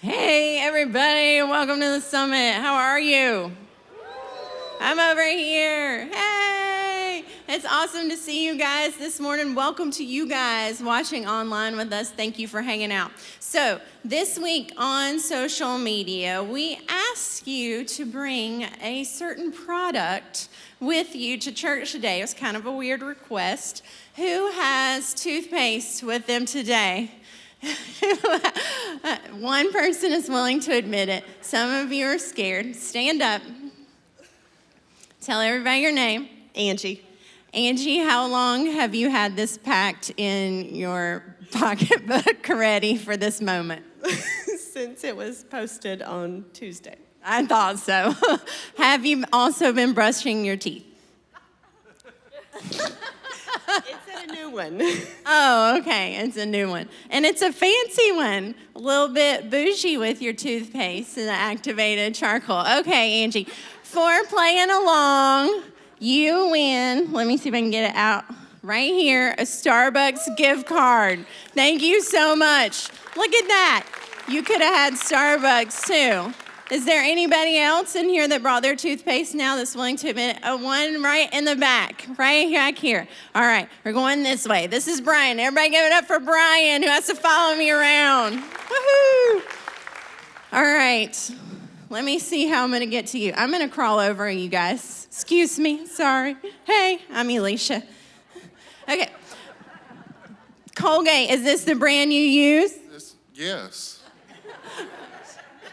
Hey, everybody. Welcome to the summit. How are you? I'm over here. Hey, it's awesome to see you guys this morning. Welcome to you guys watching online with us. Thank you for hanging out. So this week on social media, we ask you to bring a certain product with you to church today. It was kind of a weird request. Who has toothpaste with them today? One person is willing to admit it. Some of you are scared. Stand up. Tell everybody your name. Angie. Angie, how long have you had this packed in your pocketbook ready for this moment? Since it was posted on Tuesday. I thought so. Have you also been brushing your teeth? It's a new one. Oh, okay. It's a new one. And it's a fancy one. A little bit bougie with your toothpaste and the activated charcoal. Okay, Angie. For playing along, you win. Let me see if I can get it out. Right here, a Starbucks gift card. Thank you so much. Look at that. You could have had Starbucks too. Is there anybody else in here that brought their toothpaste now that's willing to admit it? One right in the back, right back here. All right, we're going this way. This is Brian. Everybody give it up for Brian, who has to follow me around. Woohoo! All right, let me see how I'm going to get to you. I'm going to crawl over you guys. Excuse me, sorry. Hey, I'm Elisha. Okay. Colgate, is this the brand you use? Yes.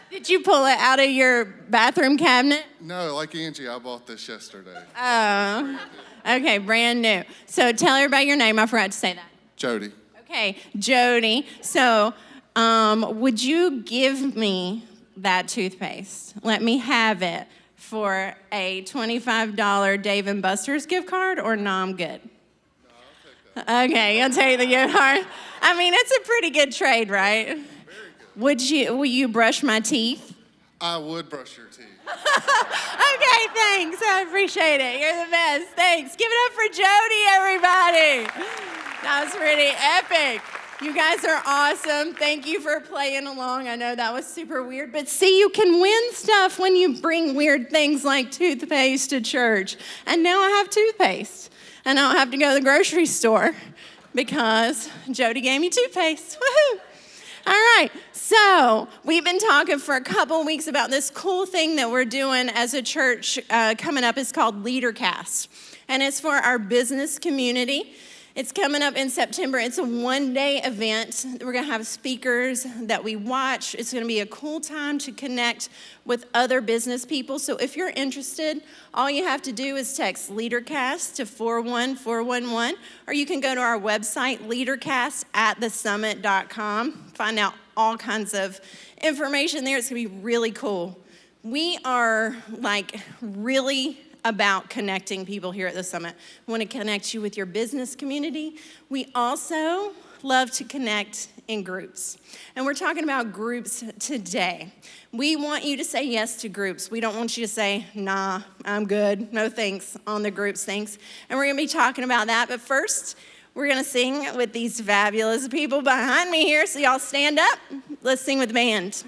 Did you pull it out of your bathroom cabinet? No, like Angie, I bought this yesterday. Oh, okay, brand new. So tell everybody your name. I forgot to say that. Jody. Okay, Jody. So would you give me that toothpaste? Let me have it for a $25 Dave & Buster's gift card, or no, I'm good? No, I'll take that. Okay, I'll take the gift card. I mean, it's a pretty good trade, right? Very good. Will you brush my teeth? I would brush your teeth. Okay, thanks. I appreciate it. You're the best. Thanks. Give it up for Jody, everybody. That was pretty epic. You guys are awesome. Thank you for playing along. I know that was super weird, but see, you can win stuff when you bring weird things like toothpaste to church. And now I have toothpaste. And I don't have to go to the grocery store because Jody gave me toothpaste. Woohoo! All right, so we've been talking for a couple weeks about this cool thing that we're doing as a church coming up. It's called LeaderCast, and it's for our business community. It's coming up in September. It's a one-day event. We're going to have speakers that we watch. It's going to be a cool time to connect with other business people. So if you're interested, all you have to do is text LeaderCast to 41411, or you can go to our website, leadercast@thesummit.com. Find out all kinds of information there. It's going to be really cool. We are really about connecting people here at the Summit. We want to connect you with your business community. We also love to connect in groups. And we're talking about groups today. We want you to say yes to groups. We don't want you to say, nah, I'm good, no thanks on the groups, thanks. And we're going to be talking about that. But first, we're going to sing with these fabulous people behind me here. So y'all stand up. Let's sing with the band.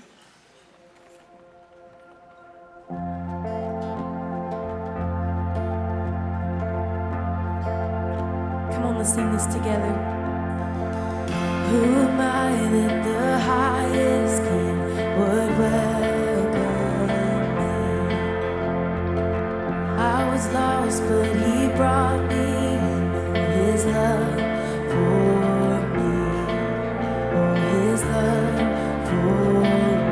Come on, let's sing this together. Who am I that the highest King would welcome me? I was lost, but He brought me in His love for me. Oh, His love for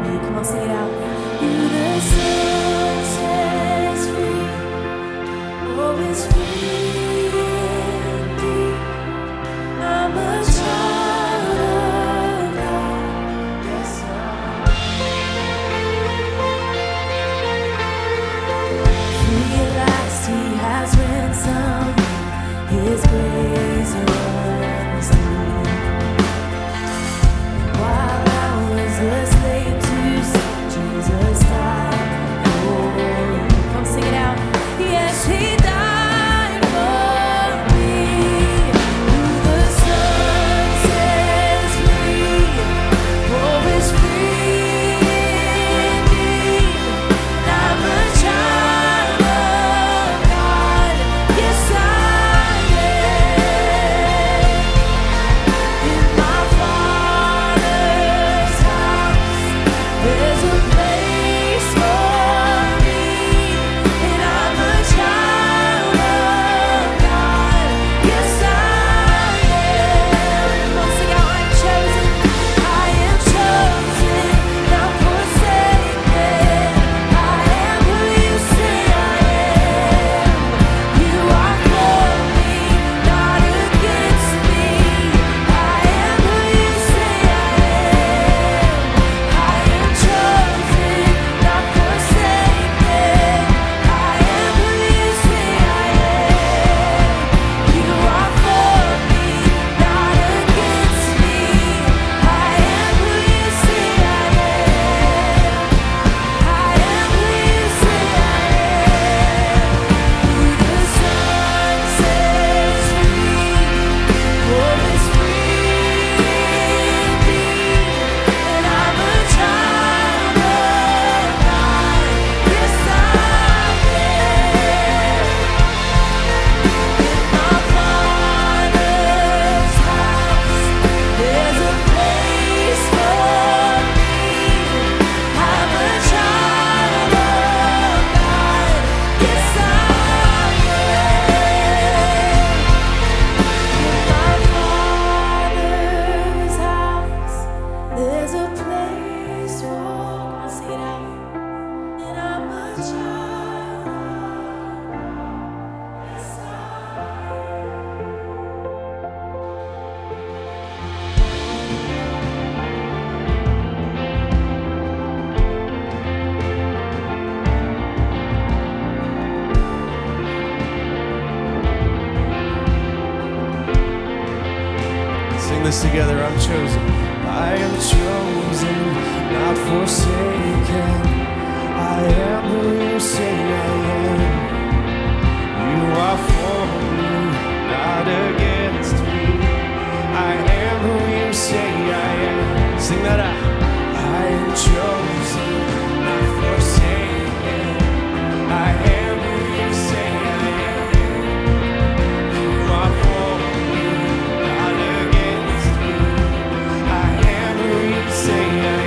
me. Come on, sing it out. Who the Son sets free, oh, is free. I'm a child of God, yes, I am. this together. I'm chosen. I am chosen, not forsaken. I am who you say I am. You are for me, not against me. I am who you say I am. Sing that out. I am chosen, not forsaken. I am who you say I am. You are for me, not against me. I am who you say I am.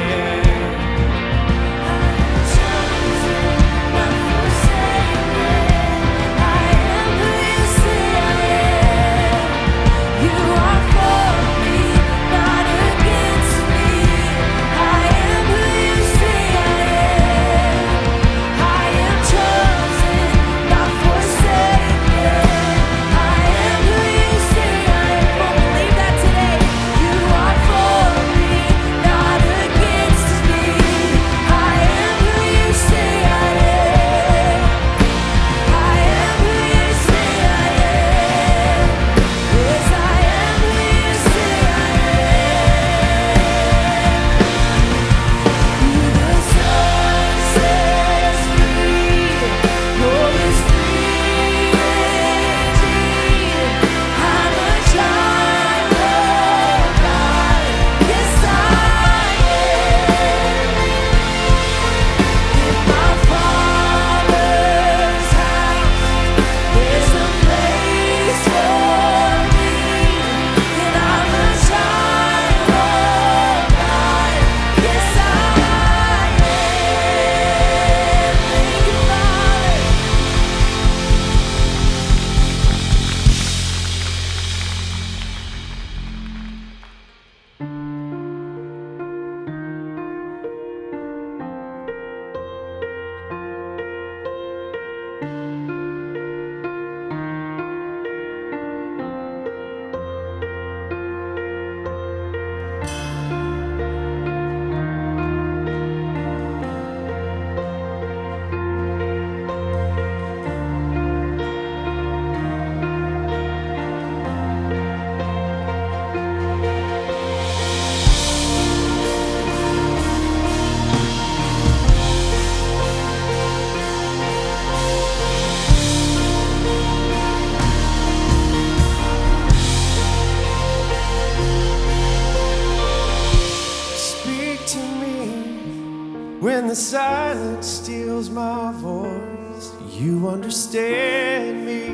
When the silence steals my voice, you understand me.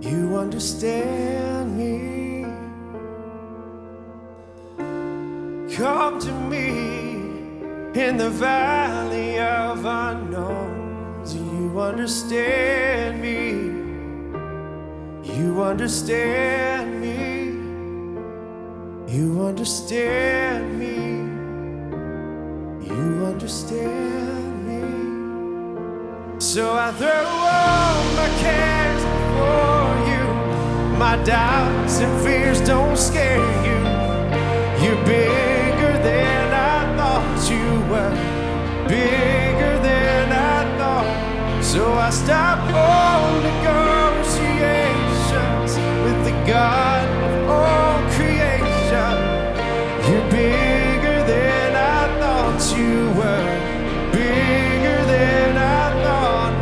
You understand me. Come to me in the valley of unknowns. You understand me. You understand me. You understand me. You understand me. So I throw all my cares before you. My doubts and fears don't scare you. You're bigger than I thought you were. Bigger than I thought. So I stop all negotiations with the God of all creation. You're bigger than I thought you were, bigger than I thought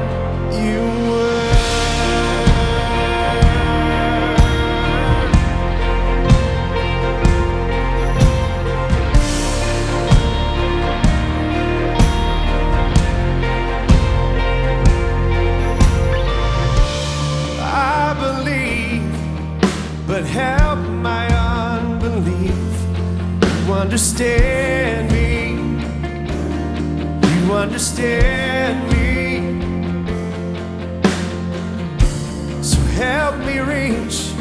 you were. I believe, but help my unbelief. You understand me. You understand me. So help me reach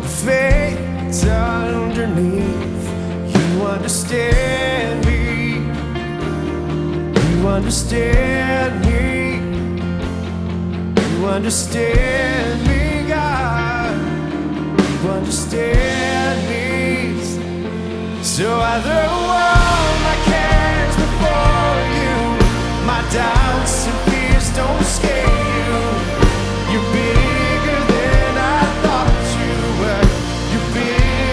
the faith that's underneath. You understand me. You understand me. You understand me, God. You understand me. So I throw all my cares before you. My doubts and fears don't scare you. You're bigger than I thought you were. You're bigger.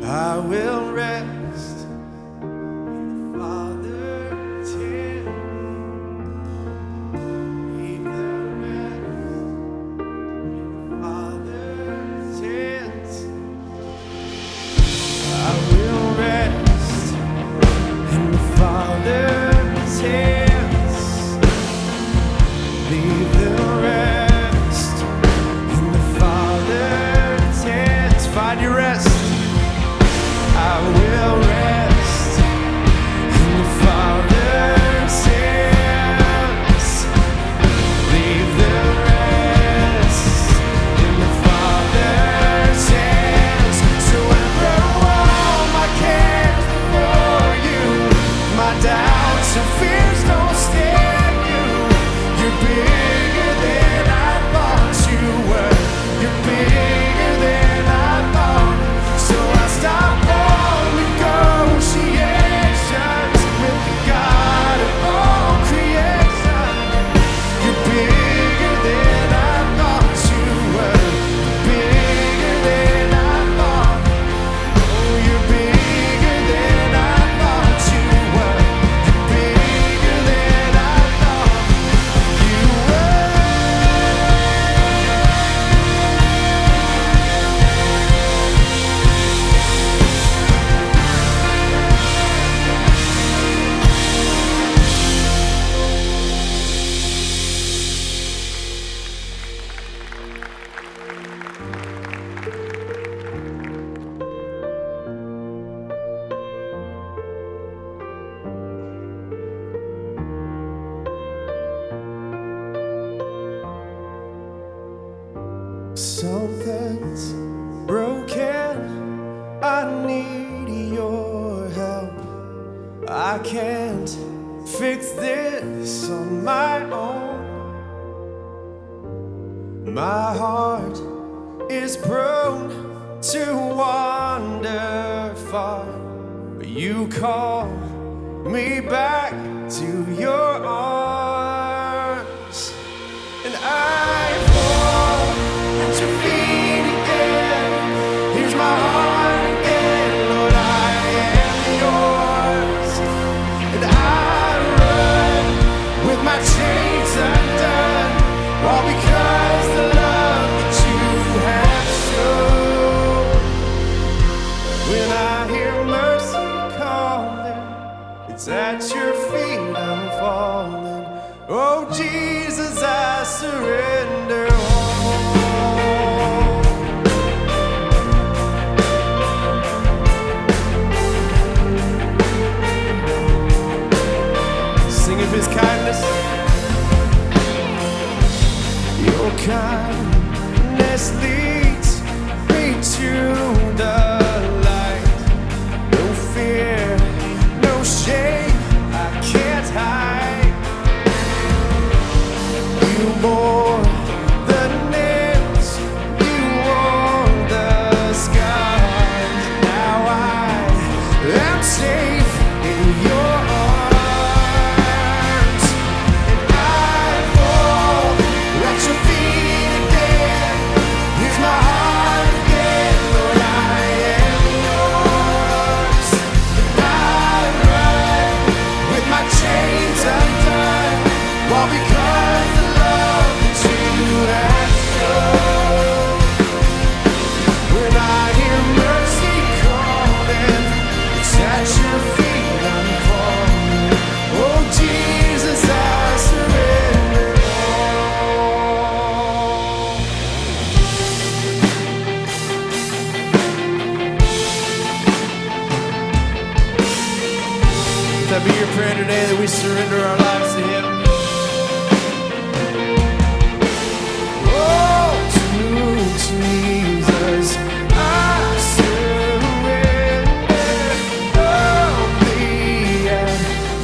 I will rest in the Father's hand. Leave the rest in the Father's hands. I will rest in the Father's hands. Leave the rest in the Father's hands. Find your rest. I will rest in the Father's hands. Leave the rest in the Father's hands. So I throw all my cares before you. My doubts and fears don't stand you. You're bigger than I thought you were. You're bigger than I thought. So I stop all negotiations with the God of all creation. You're bigger than I thought you were. Bigger than I thought. Oh, you're bigger than I thought you were. You're bigger than I thought you were. Something's broken. I need your help. I can't fix this on my own. My heart is prone to wander far, but you call me back to your arms, and I fall at your feet again. Here's my heart again, Lord, I am yours. And I run with my chains undone, all because the love that you have shown. When I hear mercy calling, it's at your feet I'm falling. Oh Jesus, I surrender all. Sing of his kindness. Your kindness leads me to the light. No fear, no shame, I can't hide. You bore the nails, you wore the scars. Now I am safe in your arms, and I fall at your feet again. Here's my heart again, Lord, I am yours. And I run with my chains undone, all because the love that you have shown. When I hear mercy calling, it's at your feet I'm falling. Oh Jesus, I surrender all. Let that be your prayer today, that we surrender our lives to him. Oh, to Jesus, I surrender. Oh, be at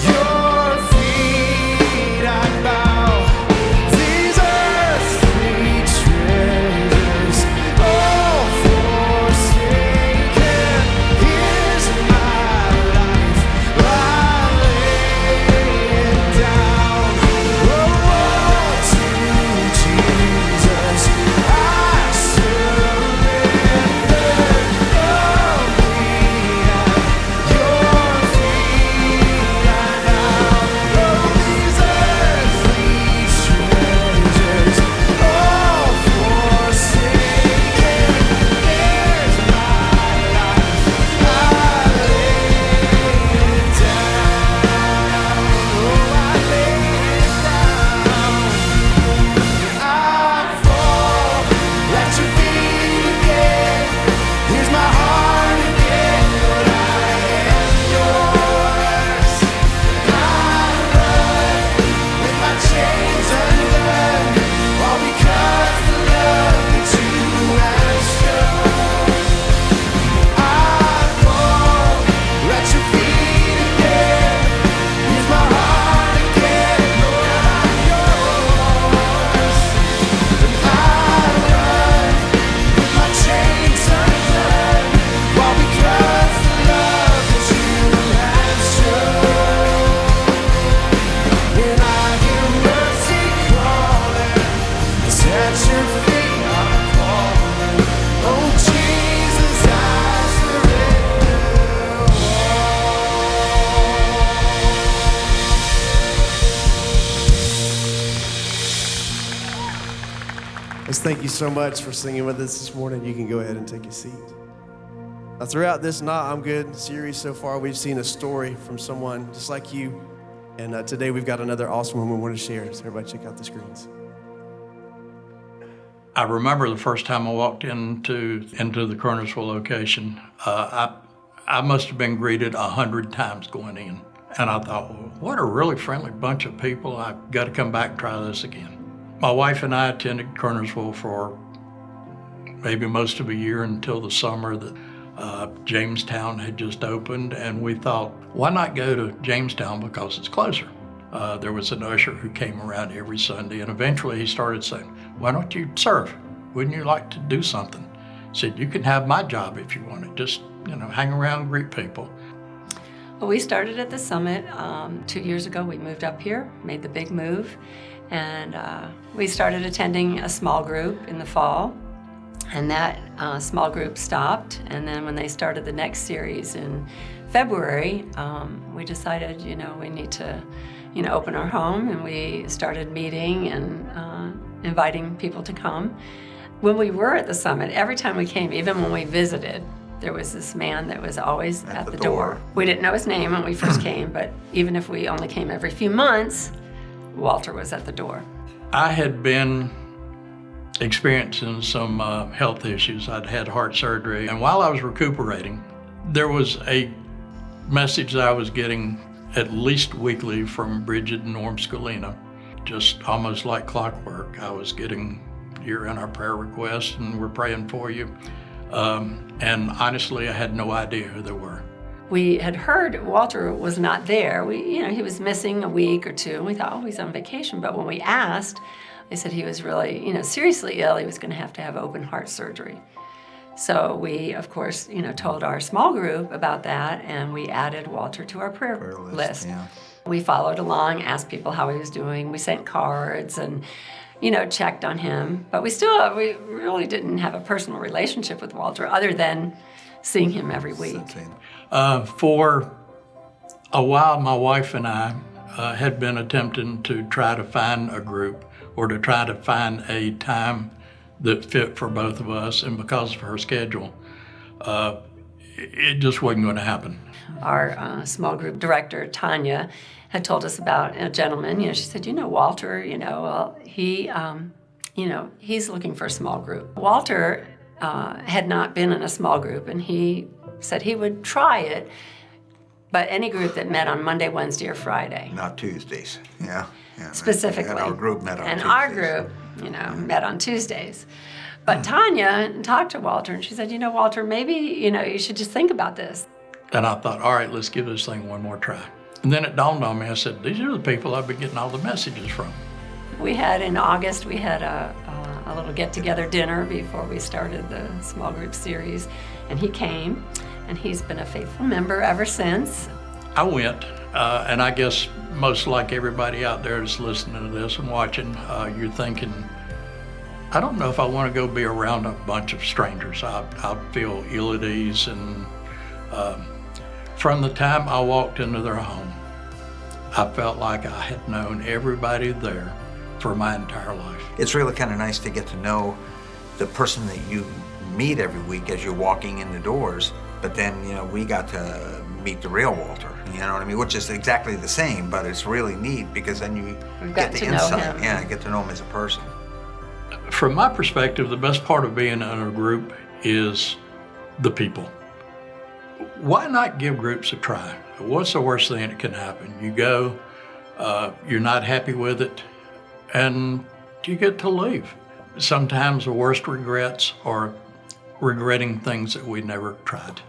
your feet I bow. These earthly treasures, all forsaken. Here's my life, I lay it down. thank you so much for singing with us this morning. You can go ahead and take a seat. Now, throughout this Not I'm Good series so far, we've seen a story from someone just like you. And today we've got another awesome one we want to share. So everybody check out the screens. I remember the first time I walked into the Kernersville location, I must have been greeted 100 times going in. And I thought, well, what a really friendly bunch of people. I've got to come back and try this again. My wife and I attended Kernersville for maybe most of a year until the summer that Jamestown had just opened, and we thought, why not go to Jamestown because it's closer? There was an usher who came around every Sunday, and eventually he started saying, why don't you serve? Wouldn't you like to do something? He said, you can have my job if you want to. Just, hang around and greet people. Well, we started at the summit 2 years ago. We moved up here, made the big move, and we started attending a small group in the fall. And that small group stopped, and then when they started the next series in February, we decided, we need to, open our home, and we started meeting and inviting people to come. When we were at the summit, every time we came, even when we visited, there was this man that was always at the door. We didn't know his name when we first came, but even if we only came every few months, Walter was at the door. I had been experiencing some health issues. I'd had heart surgery, and while I was recuperating, there was a message that I was getting at least weekly from Bridget and Norm Scalina, just almost like clockwork. I was getting, you're in our prayer request and we're praying for you. And honestly, I had no idea who they were. We had heard Walter was not there. He was missing a week or two, and we thought, oh, he's on vacation. But when we asked, they said he was really, seriously ill. He was going to have open heart surgery. So we, of course, told our small group about that, and we added Walter to our prayer list. Yeah. We followed along, asked people how he was doing. We sent cards and, checked on him. But we really didn't have a personal relationship with Walter other than seeing him every week. For a while, my wife and I had been attempting to try to find a group or to try to find a time that fit for both of us, and because of her schedule, it just wasn't going to happen. Our small group director, Tanya, had told us about a gentleman. She said, Walter, he's looking for a small group. Walter had not been in a small group, and he said he would try it, but any group that met on Monday, Wednesday, or Friday. Not Tuesdays, yeah. Specifically. And our group met on Tuesdays. And our group, met on Tuesdays. But Tanya talked to Walter, and she said, Walter, maybe, you should just think about this. And I thought, all right, let's give this thing one more try. And then it dawned on me, I said, these are the people I've been getting all the messages from. In August, we had a little get-together dinner before we started the small group series, and he came, and he's been a faithful member ever since. I went, and I guess most like everybody out there that's listening to this and watching, you're thinking, I don't know if I want to go be around a bunch of strangers. I feel ill at ease, and from the time I walked into their home, I felt like I had known everybody there for my entire life. It's really kind of nice to get to know the person that you meet every week as you're walking in the doors, but then, we got to meet the real Walter, which is exactly the same, but it's really neat because then you get the insight. Yeah, get to know him as a person. From my perspective, the best part of being in a group is the people. Why not give groups a try? What's the worst thing that can happen? You go, you're not happy with it, and you get to leave. Sometimes the worst regrets are regretting things that we never tried.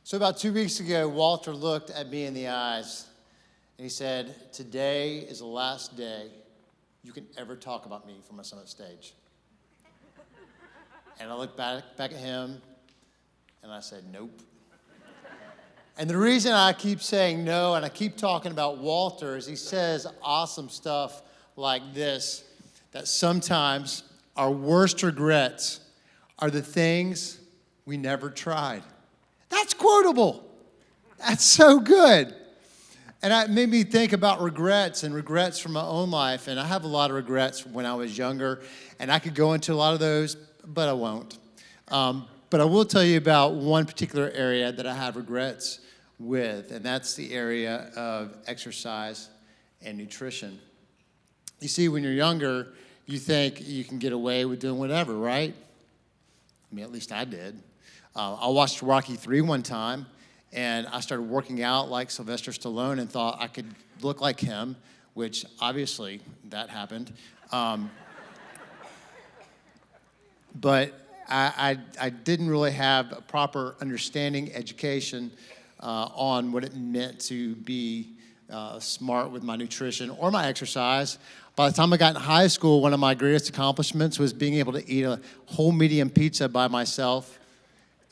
So about 2 weeks ago, Walter looked at me in the eyes, and he said, today is the last day you can ever talk about me from a summit stage. And I looked back at him, and I said, nope. And the reason I keep saying no, and I keep talking about Walter, is he says awesome stuff like this, that sometimes our worst regrets are the things we never tried. That's quotable. That's so good. And it made me think about regrets and regrets from my own life. And I have a lot of regrets when I was younger. And I could go into a lot of those, but I won't. But I will tell you about one particular area that I have regrets with, and that's the area of exercise and nutrition. You see, when you're younger, you think you can get away with doing whatever, right? I mean, at least I did. I watched Rocky III one time, and I started working out like Sylvester Stallone and thought I could look like him, which obviously that happened. But I didn't really have a proper understanding, education on what it meant to be smart with my nutrition or my exercise. By the time I got in high school, one of my greatest accomplishments was being able to eat a whole medium pizza by myself.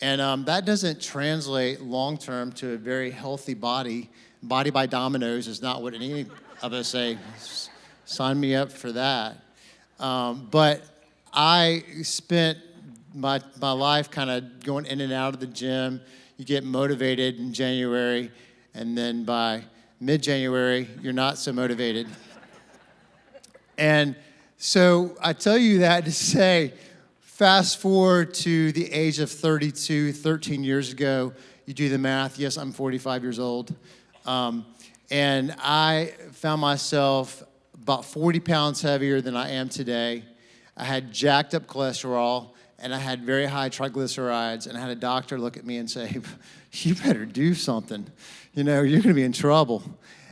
And that doesn't translate long-term to a very healthy body. Body by Domino's is not what any of us say. Sign me up for that. But I spent my life kind of going in and out of the gym. You get motivated in January, and then by mid-January, you're not so motivated. And so I tell you that to say, fast forward to the age of 32, 13 years ago, you do the math. Yes, I'm 45 years old. And I found myself about 40 pounds heavier than I am today. I had jacked up cholesterol, and I had very high triglycerides, and I had a doctor look at me and say, you better do something. You know, you're going to be in trouble.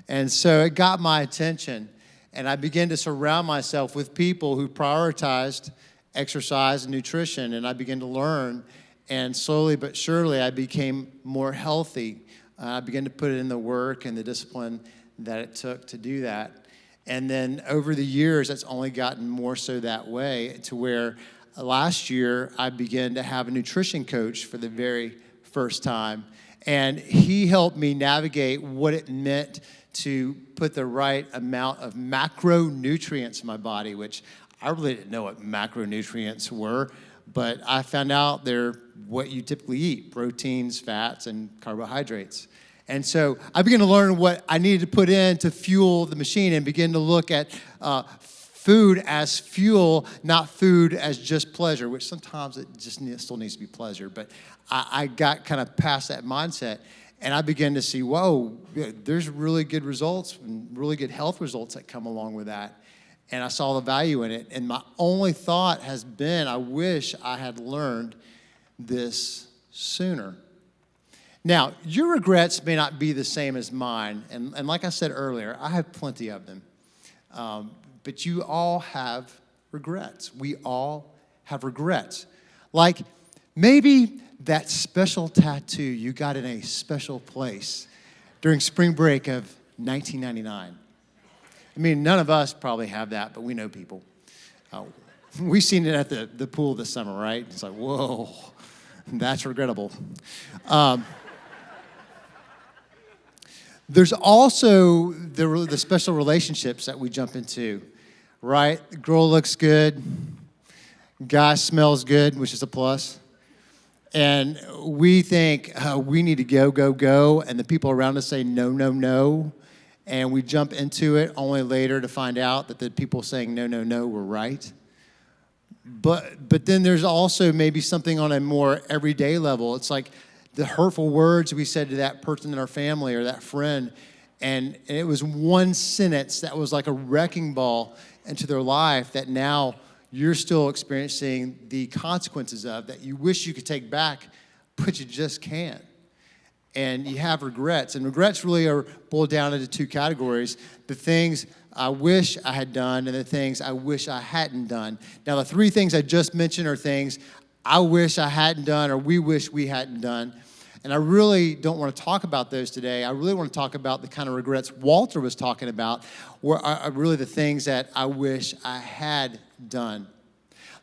And so it got my attention, and I began to surround myself with people who prioritized exercise and nutrition, and I began to learn, and slowly but surely I became more healthy. I began to put in the work and the discipline that it took to do that. And then over the years, that's only gotten more so that way, to where last year I began to have a nutrition coach for the very first time. And he helped me navigate what it meant to put the right amount of macronutrients in my body, which I really didn't know what macronutrients were, but I found out they're what you typically eat: proteins, fats, and carbohydrates. And so I began to learn what I needed to put in to fuel the machine, and begin to look at food as fuel, not food as just pleasure, which sometimes it just still needs to be pleasure. But I got kind of past that mindset, and I began to see, whoa, there's really good results and really good health results that come along with that. And I saw the value in it. And my only thought has been, I wish I had learned this sooner. Now, your regrets may not be the same as mine. And like I said earlier, I have plenty of them. But you all have regrets. We all have regrets. Like maybe that special tattoo you got in a special place during spring break of 1999. I mean, none of us probably have that, but we know people. We've seen it at the pool this summer, right? It's like, whoa, that's regrettable. There's also the special relationships that we jump into, right? The girl looks good, guy smells good, which is a plus. And we think we need to go, and the people around us say no, no, no. And we jump into it only later to find out that the people saying no, no, no were right. But then there's also maybe something on a more everyday level. It's like the hurtful words we said to that person in our family or that friend, and it was one sentence that was like a wrecking ball into their life that now you're still experiencing the consequences of, that you wish you could take back, but you just can't. And you have regrets. And regrets really are boiled down into two categories: the things I wish I had done and the things I wish I hadn't done. Now, the three things I just mentioned are things I wish I hadn't done or we wish we hadn't done. And I really don't want to talk about those today. I really want to talk about the kind of regrets Walter was talking about, where are really the things that I wish I had done.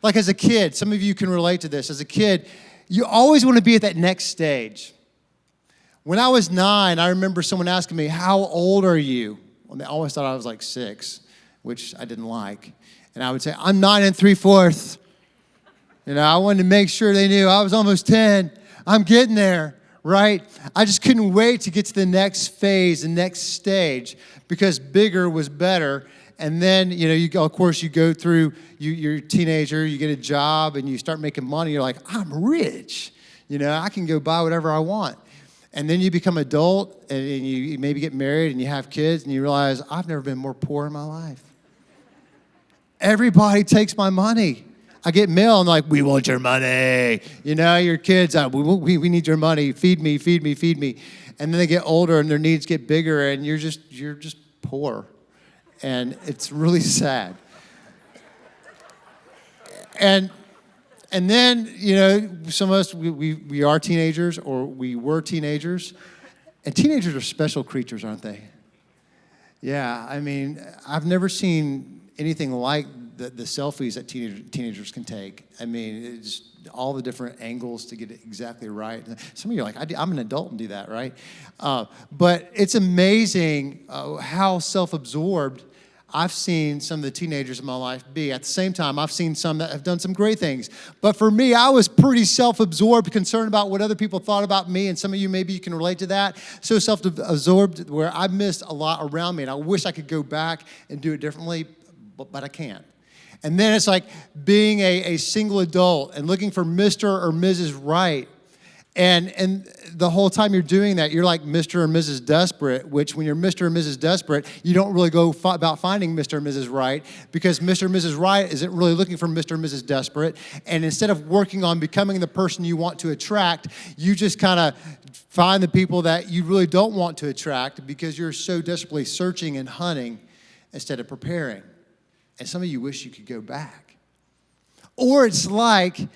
Like as a kid, some of you can relate to this. As a kid, you always want to be at that next stage. When I was 9, I remember someone asking me, how old are you? Well, they always thought I was like 6, which I didn't like. And I would say, I'm 9 3/4. You know, I wanted to make sure they knew I was almost 10. I'm getting there, right? I just couldn't wait to get to the next phase, the next stage, because bigger was better. And then, of course, you go through, you're a teenager, you get a job, and you start making money. You're like, I'm rich. I can go buy whatever I want. And then you become adult, and you maybe get married, and you have kids, and you realize, I've never been more poor in my life. Everybody takes my money. I get mail, and they're like, we want your money. Your kids, we need your money. Feed me, feed me, feed me. And then they get older, and their needs get bigger, and you're just poor. And it's really sad. And then, some of us, we are teenagers, or we were teenagers. And teenagers are special creatures, aren't they? Yeah, I've never seen anything like the selfies that teenagers can take. It's all the different angles to get it exactly right. Some of you are like, I'm an adult and do that, right? But it's amazing how self-absorbed I've seen some of the teenagers in my life be. At the same time, I've seen some that have done some great things. But for me, I was pretty self-absorbed, concerned about what other people thought about me. And some of you, maybe you can relate to that. So self-absorbed where I missed a lot around me. And I wish I could go back and do it differently, but I can't. And then it's like being a single adult and looking for Mr. or Mrs. Right. And the whole time you're doing that, you're like Mr. or Mrs. Desperate, which when you're Mr. or Mrs. Desperate, you don't really go about finding Mr. or Mrs. Right, because Mr. or Mrs. Right isn't really looking for Mr. or Mrs. Desperate. And instead of working on becoming the person you want to attract, you just kind of find the people that you really don't want to attract because you're so desperately searching and hunting instead of preparing. And some of you wish you could go back. Or it's like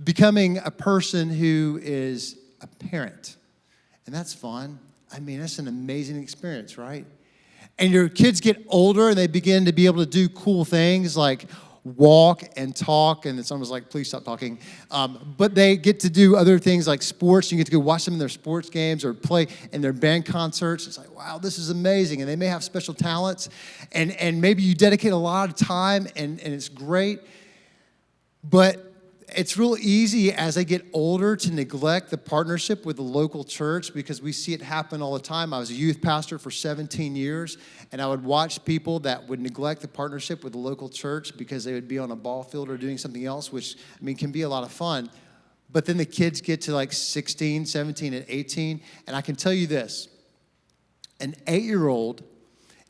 becoming a person who is a parent. And that's fun. That's an amazing experience, right? And your kids get older and they begin to be able to do cool things like walk and talk. And it's almost like, please stop talking. But they get to do other things like sports. You get to go watch them in their sports games or play in their band concerts. It's like, wow, this is amazing. And they may have special talents. And maybe you dedicate a lot of time and it's great. But it's real easy as I get older to neglect the partnership with the local church because we see it happen all the time. I was a youth pastor for 17 years, and I would watch people that would neglect the partnership with the local church because they would be on a ball field or doing something else, which, can be a lot of fun. But then the kids get to like 16, 17, and 18, and I can tell you this. An 8-year-old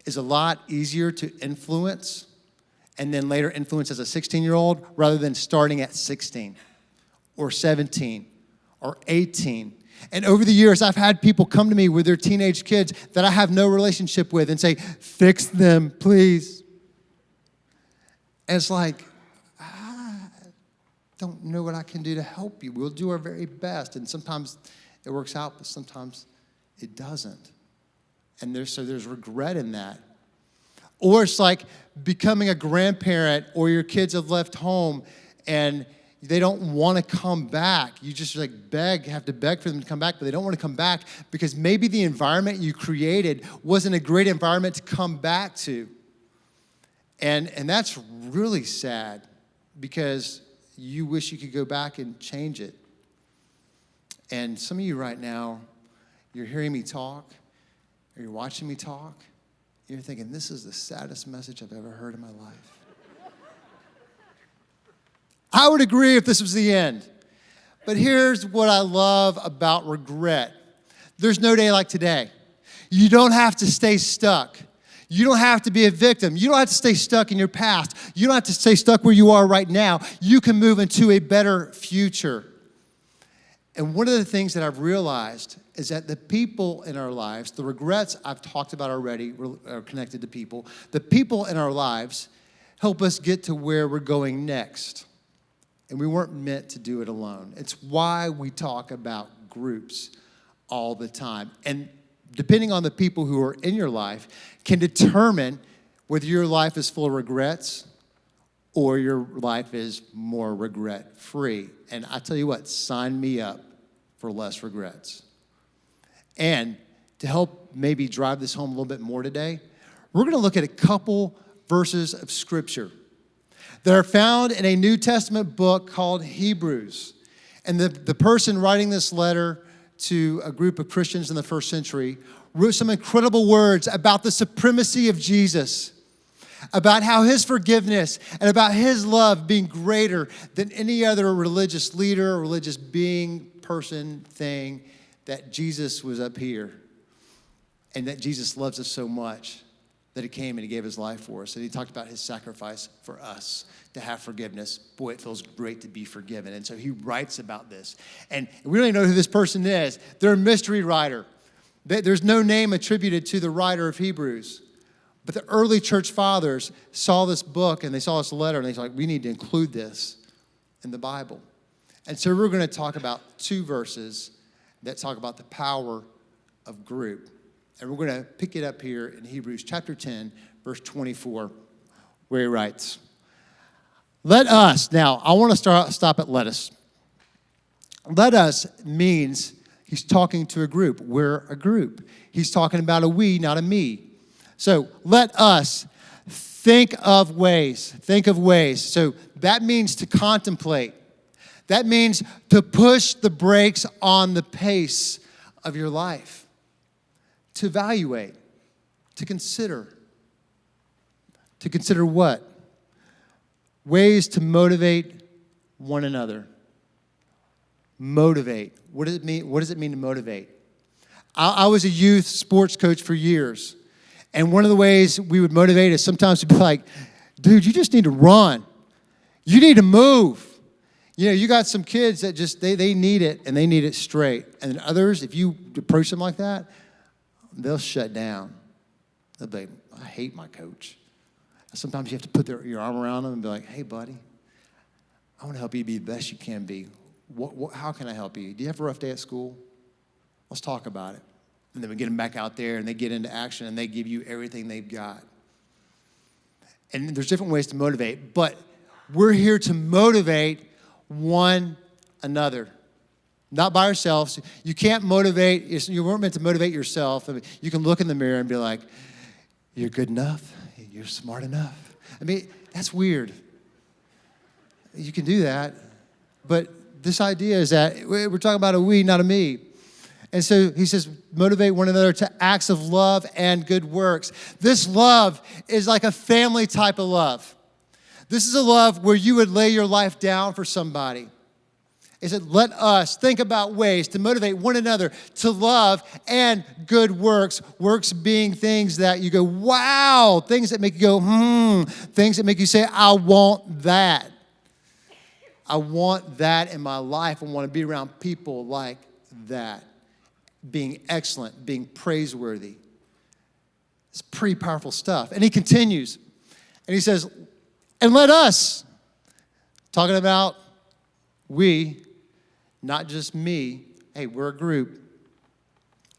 is a lot easier to influence and then later influence as a 16-year-old rather than starting at 16 or 17 or 18. And over the years, I've had people come to me with their teenage kids that I have no relationship with and say, fix them, please. And it's like, I don't know what I can do to help you. We'll do our very best. And sometimes it works out, but sometimes it doesn't. And there's regret in that. Or it's like becoming a grandparent or your kids have left home and they don't want to come back. You just have to beg for them to come back, but they don't want to come back because maybe the environment you created wasn't a great environment to come back to. And that's really sad because you wish you could go back and change it. And some of you right now, you're hearing me talk or you're watching me talk. You're thinking, this is the saddest message I've ever heard in my life. I would agree if this was the end. But here's what I love about regret. There's no day like today. You don't have to stay stuck. You don't have to be a victim. You don't have to stay stuck in your past. You don't have to stay stuck where you are right now. You can move into a better future. And one of the things that I've realized is that the people in our lives, the regrets I've talked about already are connected to people. The people in our lives help us get to where we're going next. And we weren't meant to do it alone. It's why we talk about groups all the time. And depending on the people who are in your life can determine whether your life is full of regrets or your life is more regret-free. And I tell you what, sign me up for less regrets. And to help maybe drive this home a little bit more today, we're going to look at a couple verses of Scripture that are found in a New Testament book called Hebrews. And the person writing this letter to a group of Christians in the first century, wrote some incredible words about the supremacy of Jesus, about how his forgiveness and about his love being greater than any other religious leader, religious being, person, thing, that Jesus was up here and that Jesus loves us so much that he came and he gave his life for us. And he talked about his sacrifice for us to have forgiveness. Boy, it feels great to be forgiven. And so he writes about this. And we don't even know who this person is. They're a mystery writer. There's no name attributed to the writer of Hebrews. But the early church fathers saw this book and they saw this letter and they said, we need to include this in the Bible. And so we're going to talk about 2 verses that talk about the power of group. And we're going to pick it up here in Hebrews chapter 10, verse 24, where he writes, let us, now I want to stop at let us. Let us means he's talking to a group. We're a group. He's talking about a we, not a me. So let us think of ways. Think of ways. So that means to contemplate. That means to push the brakes on the pace of your life. To evaluate. To consider. To consider what? Ways to motivate one another. Motivate. What does it mean? What does it mean to motivate? I was a youth sports coach for years. And one of the ways we would motivate is sometimes we'd be like, dude, you just need to run. You need to move. You know, you got some kids that just, they need it and they need it straight. And then others, if you approach them like that, they'll shut down. They'll be like, I hate my coach. Sometimes you have to put your arm around them and be like, hey, buddy, I want to help you be the best you can be. How can I help you? Do you have a rough day at school? Let's talk about it. And then we get them back out there and they get into action and they give you everything they've got. And there's different ways to motivate, but we're here to motivate one another. Not by ourselves. You can't motivate, you weren't meant to motivate yourself. I mean, you can look in the mirror and be like, you're good enough, you're smart enough. I mean, that's weird. You can do that, but this idea is that we're talking about a we, not a me. And so he says, motivate one another to acts of love and good works. This love is like a family type of love. This is a love where you would lay your life down for somebody. He said, let us think about ways to motivate one another to love and good works. Works being things that you go, wow, things that make you go, things that make you say, I want that. I want that in my life. I want to be around people like that. Being excellent, being praiseworthy. It's pretty powerful stuff. And he continues, and he says, and let us, talking about we, not just me, hey, we're a group,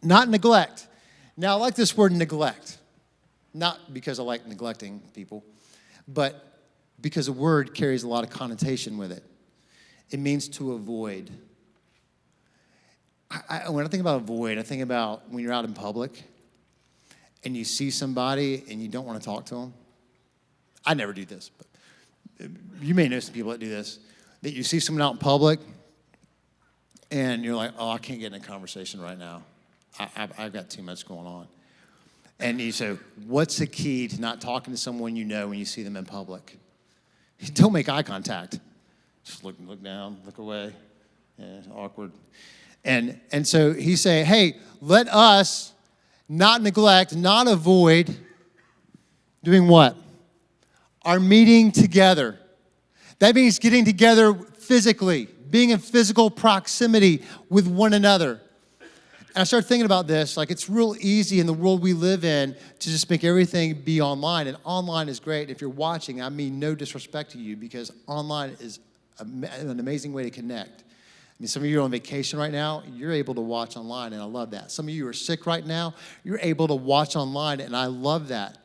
not neglect. Now, I like this word neglect, not because I like neglecting people, but because the word carries a lot of connotation with it. It means to avoid. When I think about avoid, I think about when you're out in public and you see somebody and you don't want to talk to them. I never do this, but you may know some people that do this. That you see someone out in public and you're like, oh, I can't get in a conversation right now. I've got too much going on. And you say, what's the key to not talking to someone you know when you see them in public? Don't make eye contact. Just look down, look away. Yeah, it's awkward. And so he's saying, hey, let us not neglect, not avoid doing what? Our meeting together. That means getting together physically, being in physical proximity with one another. And I started thinking about this, like it's real easy in the world we live in to just make everything be online. And online is great. If you're watching, I mean no disrespect to you because online is an amazing way to connect. I mean, some of you are on vacation right now, you're able to watch online, and I love that. Some of you are sick right now, you're able to watch online, and I love that.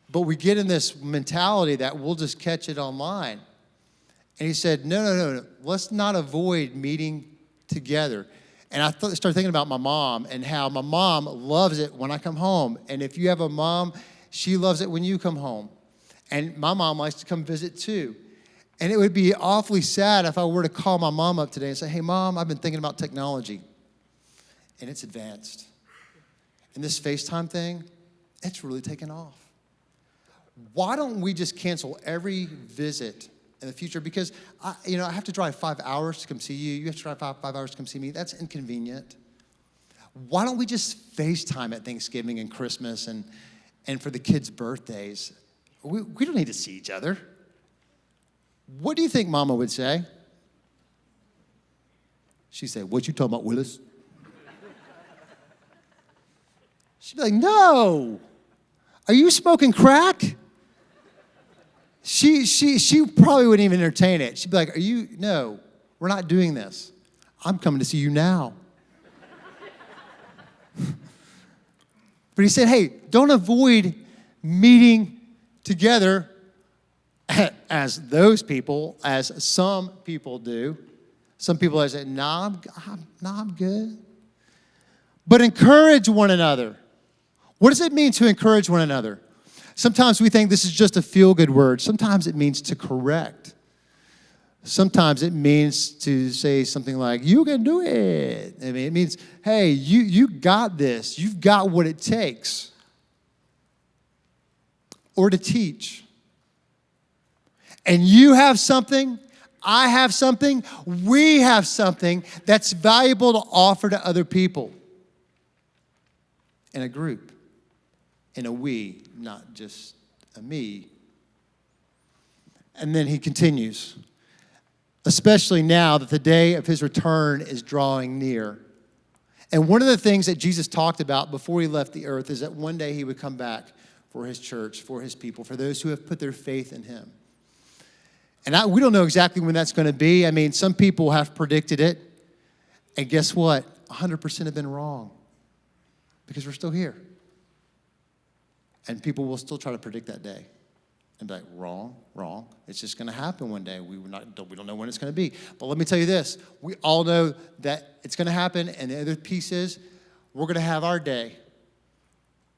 But we get in this mentality that we'll just catch it online. And he said, no, let's not avoid meeting together. And I started thinking about my mom and how my mom loves it when I come home. And if you have a mom, she loves it when you come home. And my mom likes to come visit too. And it would be awfully sad if I were to call my mom up today and say, hey, Mom, I've been thinking about technology. and it's advanced. And this FaceTime thing, it's really taken off. Why don't we just cancel every visit in the future? Because I have to drive 5 hours to come see you. You have to drive five hours to come see me. That's inconvenient. Why don't we just FaceTime at Thanksgiving and Christmas and for the kids' birthdays? We don't need to see each other. What do you think Mama would say? She'd say, "What you talking about, Willis?" She'd be like, "No. Are you smoking crack?" She probably wouldn't even entertain it. She'd be like, "No, we're not doing this. I'm coming to see you now." But he said, hey, don't avoid meeting together as those people, as some people do. Some people say, nah, I'm good. But encourage one another. What does it mean to encourage one another? Sometimes we think this is just a feel-good word. Sometimes it means to correct. Sometimes it means to say something like, you can do it. I mean, it means, hey, you got this. You've got what it takes. Or to teach. And you have something, I have something, we have something that's valuable to offer to other people. In a group. In a we, not just a me. And then he continues. Especially now that the day of his return is drawing near. And one of the things that Jesus talked about before he left the earth is that one day he would come back for his church, for his people, for those who have put their faith in him. And we don't know exactly when that's going to be. I mean, some people have predicted it. And guess what? 100% have been wrong. Because we're still here. And people will still try to predict that day. And be like, wrong. It's just going to happen one day. We don't know when it's going to be. But let me tell you this. We all know that it's going to happen. And the other piece is we're going to have our day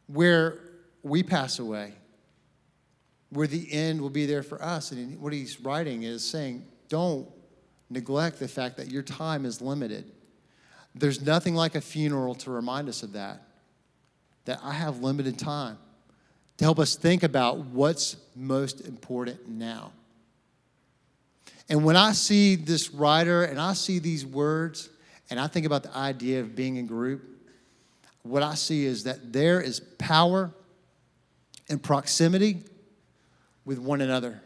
where we pass away. Where the end will be there for us. And what he's writing is saying, don't neglect the fact that your time is limited. There's nothing like a funeral to remind us of that. That I have limited time. To help us think about what's most important now. And when I see this writer and I see these words and I think about the idea of being in group, what I see is that there is power in proximity with one another.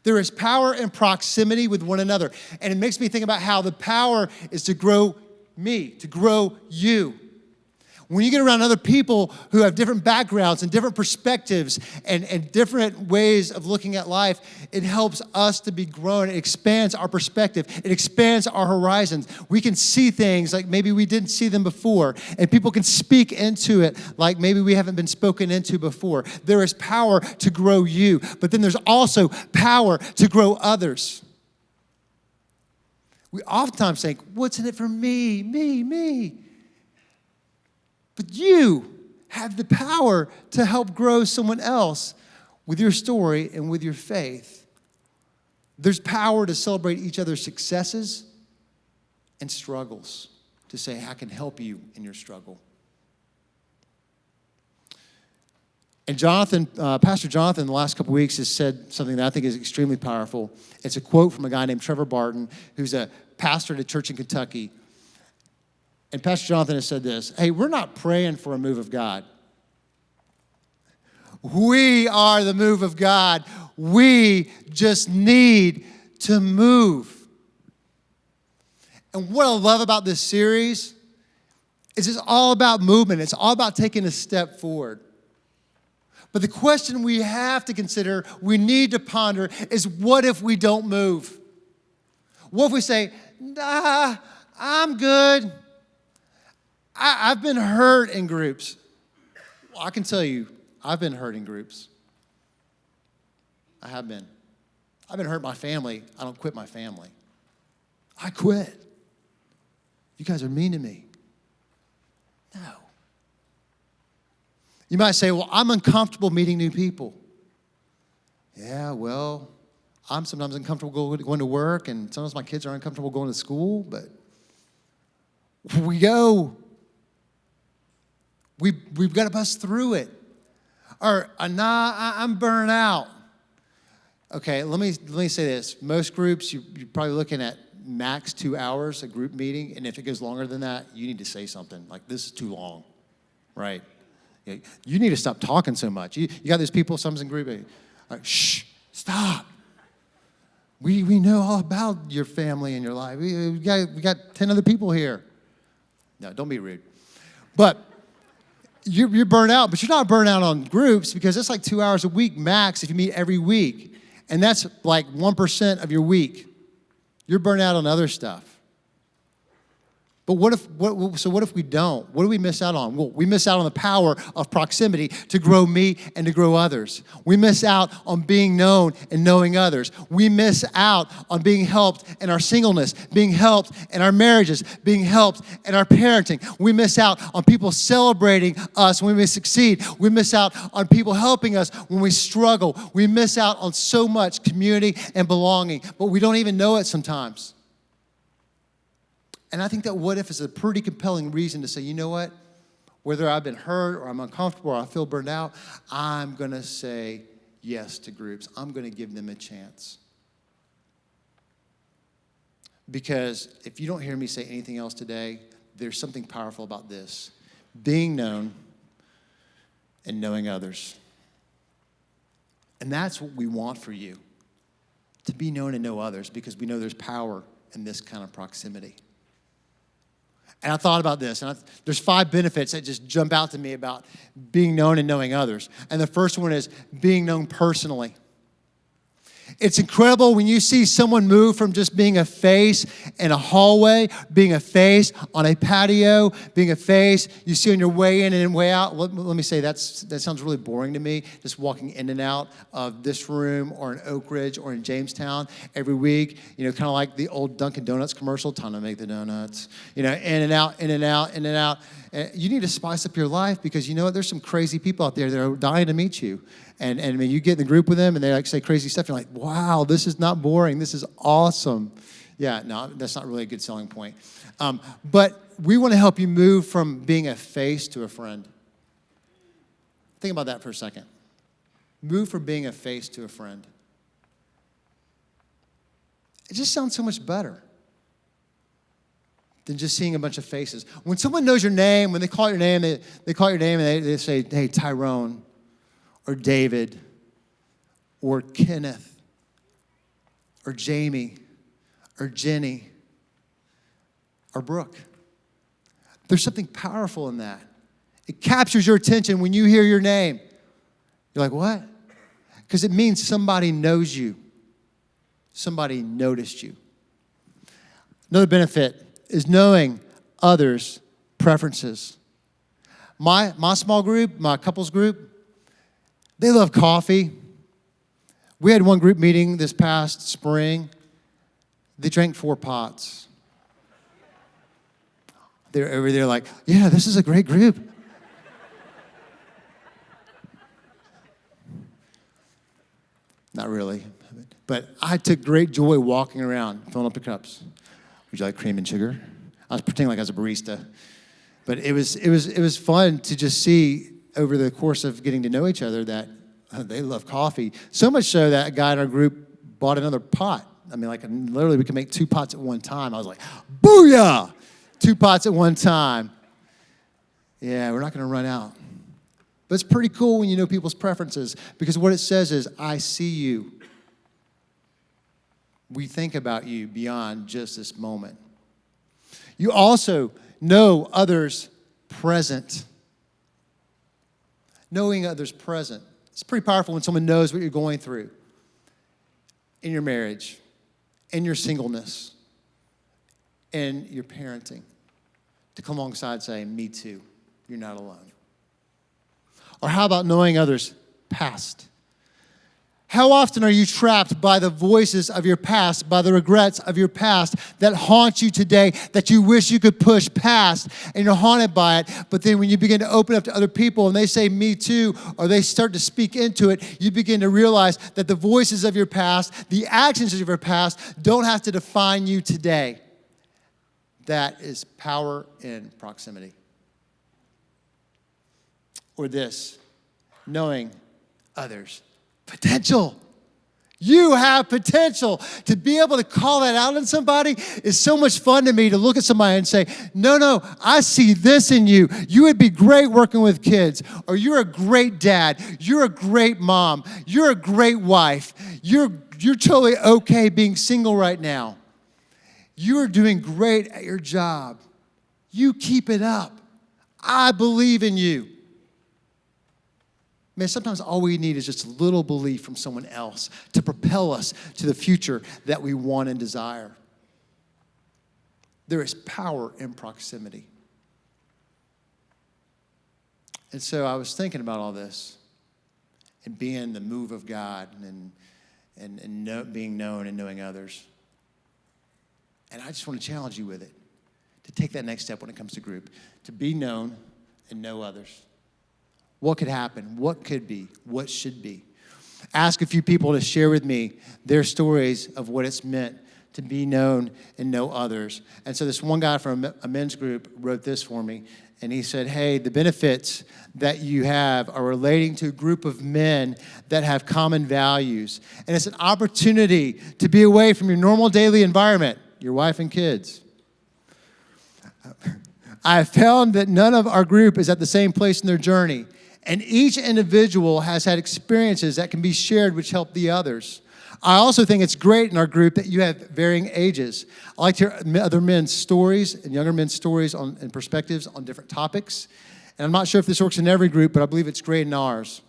There is power in proximity with one another. And it makes me think about how the power is to grow me, to grow you. When you get around other people who have different backgrounds and different perspectives and different ways of looking at life, it helps us to be grown. It expands our perspective. It expands our horizons. We can see things like maybe we didn't see them before, and people can speak into it like maybe we haven't been spoken into before. There is power to grow you, but then there's also power to grow others. We oftentimes think, what's in it for me, me? But you have the power to help grow someone else with your story and with your faith. There's power to celebrate each other's successes and struggles, to say, I can help you in your struggle. And Pastor Jonathan, in the last couple weeks has said something that I think is extremely powerful. It's a quote from a guy named Trevor Barton, who's a pastor at a church in Kentucky. And Pastor Jonathan has said this, hey, we're not praying for a move of God. We are the move of God. We just need to move. And what I love about this series is it's all about movement. It's all about taking a step forward. But the question we have to consider, we need to ponder, is what if we don't move? What if we say, nah, I'm good. I've been hurt in groups. Well, I can tell you, I've been hurt in groups. I have been. I've been hurt in my family. I don't quit my family. I quit. You guys are mean to me. No. You might say, well, I'm uncomfortable meeting new people. Yeah, well, I'm sometimes uncomfortable going to work, and sometimes my kids are uncomfortable going to school, but we go. We've got to bust through it. Or, I'm burnt out. Okay, let me say this. Most groups, you're probably looking at max 2 hours, a group meeting, and if it goes longer than that, you need to say something. Like, this is too long, right? You need to stop talking so much. You got those people, someone's in group, like, shh, stop. We know all about your family and your life. We got 10 other people here. No, don't be rude. But you're burnt out, but you're not burnt out on groups because it's like 2 hours a week max if you meet every week. And that's like 1% of your week. You're burnt out on other stuff. But what if we don't? What do we miss out on? Well, we miss out on the power of proximity to grow me and to grow others. We miss out on being known and knowing others. We miss out on being helped in our singleness, being helped in our marriages, being helped in our parenting. We miss out on people celebrating us when we succeed. We miss out on people helping us when we struggle. We miss out on so much community and belonging, but we don't even know it sometimes. And I think that what if is a pretty compelling reason to say, you know what? Whether I've been hurt or I'm uncomfortable or I feel burned out, I'm going to say yes to groups. I'm going to give them a chance. Because if you don't hear me say anything else today, there's something powerful about this. Being known and knowing others. And that's what we want for you. To be known and know others because we know there's power in this kind of proximity. And I thought about this, and there's 5 benefits that just jump out to me about being known and knowing others. And the first one is being known personally. It's incredible when you see someone move from just being a face in a hallway, being a face on a patio, being a face you see on your way in and way out. Let me say, that sounds really boring to me, just walking in and out of this room or in Oak Ridge or in Jamestown every week, kind of like the old Dunkin' Donuts commercial, time to make the donuts, in and out, in and out, in and out. You need to spice up your life because you know what? There's some crazy people out there that are dying to meet you. And I mean, you get in the group with them and they like say crazy stuff. You're like, wow, this is not boring. This is awesome. Yeah, no, that's not really a good selling point. But we want to help you move from being a face to a friend. Think about that for a second. Move from being a face to a friend. It just sounds so much better than just seeing a bunch of faces. When someone knows your name, when they call your name, they call your name and they say, hey, Tyrone, or David, or Kenneth, or Jamie, or Jenny, or Brooke. There's something powerful in that. It captures your attention when you hear your name. You're like, what? Because it means somebody knows you. Somebody noticed you. Another benefit is knowing others' preferences. My small group, my couples group, they love coffee. We had one group meeting this past spring. They drank 4 pots. They're over there like, yeah, this is a great group. Not really. But I took great joy walking around, filling up the cups. Would you like cream and sugar? I was pretending like I was a barista. But it was fun to just see over the course of getting to know each other that they love coffee. So much so that a guy in our group bought another pot. I mean, like literally we could make 2 pots at one time. I was like, booyah! 2 pots at one time. Yeah, we're not going to run out. But it's pretty cool when you know people's preferences because what it says is, I see you. We think about you beyond just this moment. You also know others present. Knowing others present. It's pretty powerful when someone knows what you're going through in your marriage, in your singleness, in your parenting. To come alongside saying, me too, you're not alone. Or how about knowing others past? How often are you trapped by the voices of your past, by the regrets of your past that haunt you today, that you wish you could push past, and you're haunted by it, but then when you begin to open up to other people and they say, me too, or they start to speak into it, you begin to realize that the voices of your past, the actions of your past, don't have to define you today. That is power in proximity. or this, knowing others. Potential. You have potential. To be able to call that out in somebody is so much fun to me, to look at somebody and say, no, I see this in you. You would be great working with kids, or you're a great dad. You're a great mom. You're a great wife. You're totally okay being single right now. You are doing great at your job. You keep it up. I believe in you. Man, sometimes all we need is just a little belief from someone else to propel us to the future that we want and desire. There is power in proximity. And so I was thinking about all this and being the move of God and being known and knowing others. And I just want to challenge you with it, to take that next step when it comes to group, to be known and know others. What could happen? What could be? What should be? Ask a few people to share with me their stories of what it's meant to be known and know others. And so this one guy from a men's group wrote this for me. And he said, hey, the benefits that you have are relating to a group of men that have common values. And it's an opportunity to be away from your normal daily environment, your wife and kids. I have found that none of our group is at the same place in their journey. And each individual has had experiences that can be shared which help the others. I also think it's great in our group that you have varying ages. I like to hear other men's stories and younger men's stories and perspectives on different topics. And I'm not sure if this works in every group, but I believe it's great in ours.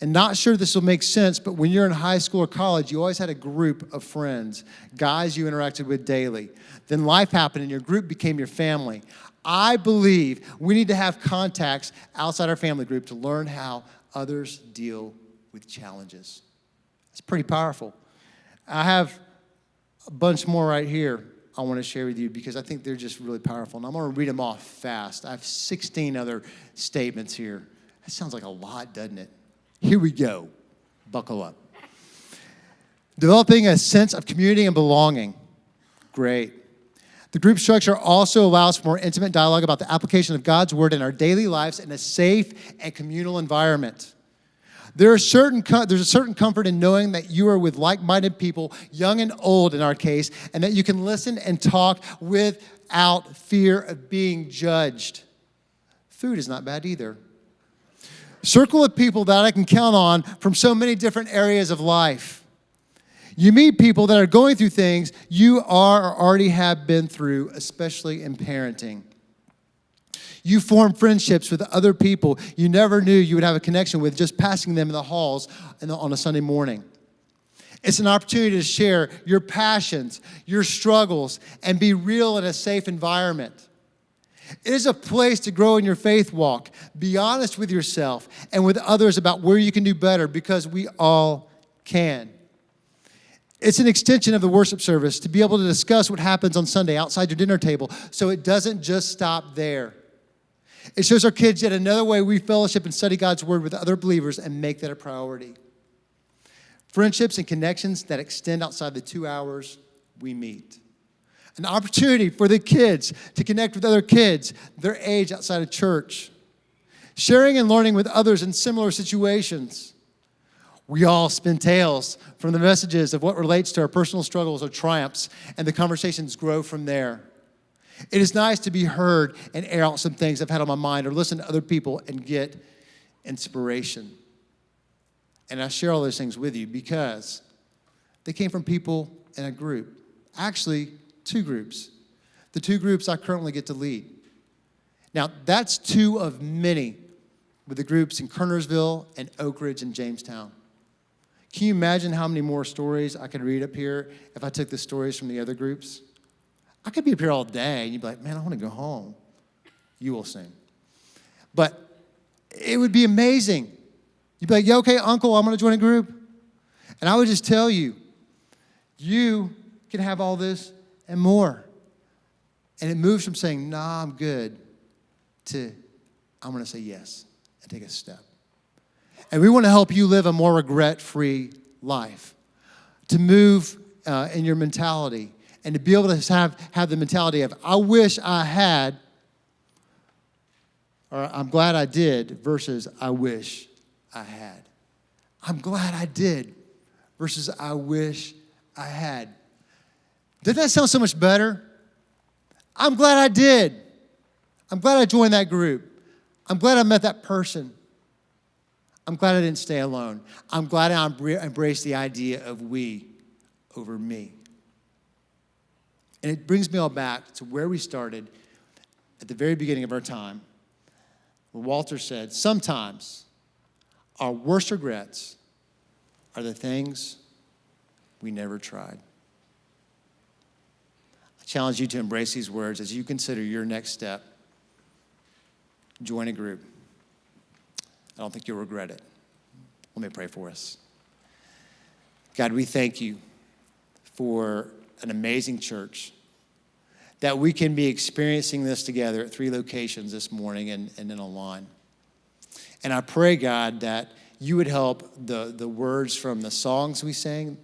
And not sure this will make sense, but when you're in high school or college, you always had a group of friends, guys you interacted with daily. Then life happened and your group became your family. I believe we need to have contacts outside our family group to learn how others deal with challenges. It's pretty powerful. I have a bunch more right here I want to share with you because I think they're just really powerful. And I'm going to read them off fast. I have 16 other statements here. That sounds like a lot, doesn't it? Here we go. Buckle up. Developing a sense of community and belonging. Great. The group structure also allows for more intimate dialogue about the application of God's word in our daily lives in a safe and communal environment. There's a certain comfort in knowing that you are with like-minded people, young and old in our case, and that you can listen and talk without fear of being judged. Food is not bad either. Circle of people that I can count on from so many different areas of life. You meet people that are going through things you are or already have been through, especially in parenting. You form friendships with other people you never knew you would have a connection with just passing them in the halls on a Sunday morning. It's an opportunity to share your passions, your struggles, and be real in a safe environment. It is a place to grow in your faith walk. Be honest with yourself and with others about where you can do better because we all can. It's an extension of the worship service to be able to discuss what happens on Sunday outside your dinner table so it doesn't just stop there. It shows our kids yet another way we fellowship and study God's word with other believers and make that a priority. Friendships and connections that extend outside the 2 hours we meet. An opportunity for the kids to connect with other kids their age outside of church. Sharing and learning with others in similar situations. We all spin tales from the messages of what relates to our personal struggles or triumphs, and the conversations grow from there. It is nice to be heard and air out some things I've had on my mind or listen to other people and get inspiration. And I share all those things with you because they came from people in a group. Actually, 2 groups. The 2 groups I currently get to lead. Now, that's 2 of many with the groups in Kernersville and Oak Ridge and Jamestown. Can you imagine how many more stories I could read up here if I took the stories from the other groups? I could be up here all day, and you'd be like, man, I want to go home. You will sing. But it would be amazing. You'd be like, yeah, okay, uncle, I'm going to join a group. And I would just tell you, you can have all this and more. And it moves from saying, nah, I'm good, to I'm going to say yes and take a step. And we want to help you live a more regret-free life, to move in your mentality, and to be able to have the mentality of, I wish I had Or I'm glad I did versus I wish I had. I'm glad I did versus I wish I had. Doesn't that sound so much better? I'm glad I did. I'm glad I joined that group. I'm glad I met that person. I'm glad I didn't stay alone. I'm glad I embraced the idea of we over me. And it brings me all back to where we started at the very beginning of our time, where Walter said, sometimes our worst regrets are the things we never tried. I challenge you to embrace these words as you consider your next step. Join a group. I don't think you'll regret it. Let me pray for us. God, we thank you for an amazing church, that we can be experiencing this together at 3 locations this morning and then online. And I pray, God, that you would help the words from the songs we sang.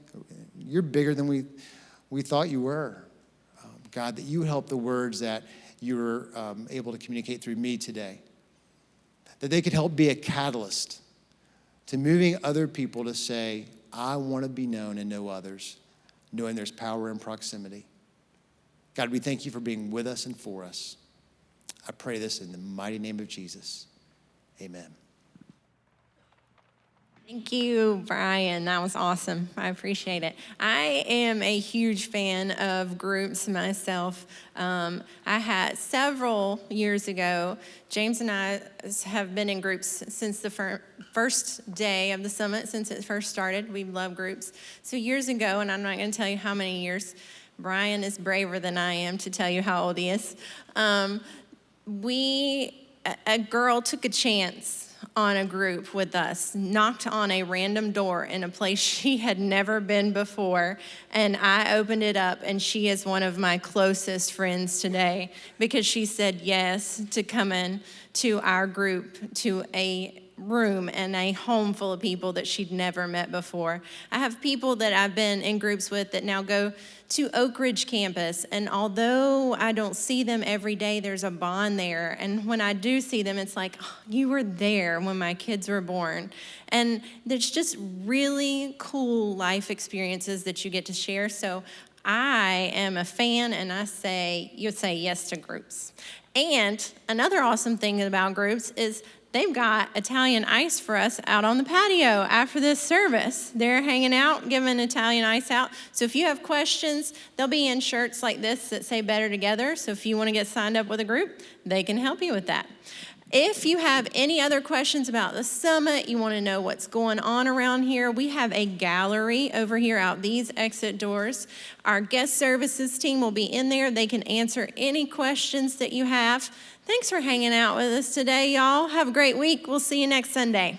You're bigger than we thought you were. God, that you would help the words that you were able to communicate through me today, that they could help be a catalyst to moving other people to say, I want to be known and know others, knowing there's power in proximity. God, we thank you for being with us and for us. I pray this in the mighty name of Jesus. Amen. Thank you, Brian. That was awesome. I appreciate it. I am a huge fan of groups myself. I had several years ago, James and I have been in groups since the first day of the summit, since it first started. We love groups. So years ago, and I'm not going to tell you how many years, Brian is braver than I am to tell you how old he is. A girl took a chance on a group with us, knocked on a random door in a place she had never been before, and I opened it up, and she is one of my closest friends today because she said yes to come in to our group, to a room and a home full of people that she'd never met before. I have people that I've been in groups with that now go to Oak Ridge campus, and although I don't see them every day, there's a bond there. And when I do see them, it's like, oh, you were there when my kids were born. And there's just really cool life experiences that you get to share. So I am a fan, and you say yes to groups. And another awesome thing about groups is they've got Italian ice for us out on the patio after this service. They're hanging out, giving Italian ice out. So if you have questions, they'll be in shirts like this that say Better Together. So if you want to get signed up with a group, they can help you with that. If you have any other questions about the summit, you want to know what's going on around here, we have a gallery over here out these exit doors. Our guest services team will be in there. They can answer any questions that you have. Thanks for hanging out with us today, y'all. Have a great week. We'll see you next Sunday.